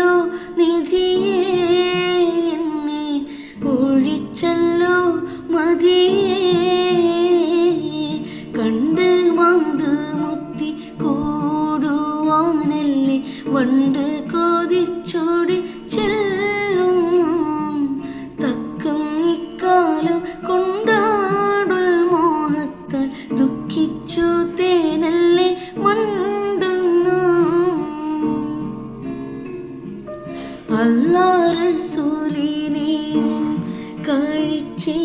ഒഴിച്ചല്ലോ നിധിയേ, എന്നെ ഒഴിച്ചല്ലോ മതിയേ. കണ്ട് മധുമുത്തി കൂടുവാനല്ലേ വണ്ട് കൊതിച്ചോടി ചെല്ലും. തക്കം ഇക്കാലം കൊണ്ടാടുൽ മോഹത്താൽ ദുഃഖിച്ചു തേനല്ലേ മണ്ടുന്നു. അല്ലാഹ് റസൂലിനെയും കഴിച്ചേ